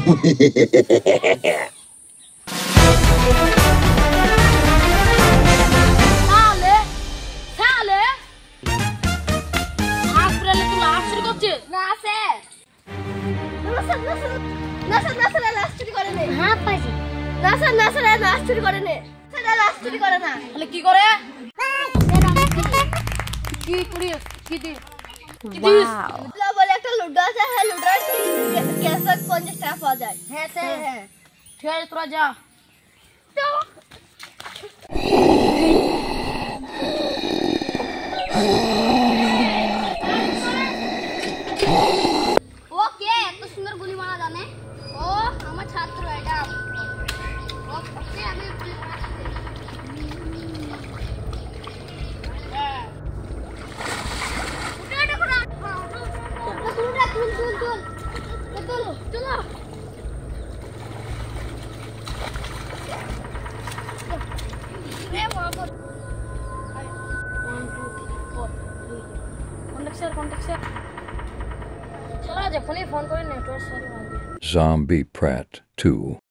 Sale, sale. Hasbrele tu last করছে না আছে নাসার লাস্ট চুরি করে নে হ্যাঁ পাইছি নাসার লাস্ট চুরি করে নে সেটা লাস্ট চুরি করে না তাহলে কি করে কি করি কি দি লো বলে একটা লুডো আছে হ্যাঁ লুডোর ক্যাশে 50 টাকা পাওয়া যায় হ্যাঁ স্যার হ্যাঁ ঠিক আছে তোরা যা ওকে এত সুন্দর গুলি মারা জানে ও আমার ছাত্র এটা ওকে আমি গুলি মারা চলো কন্ট্যাক্ট চলো যে ফোনে ফোন করে নেটওয়ার্ক সরি Zombie Pratt 2.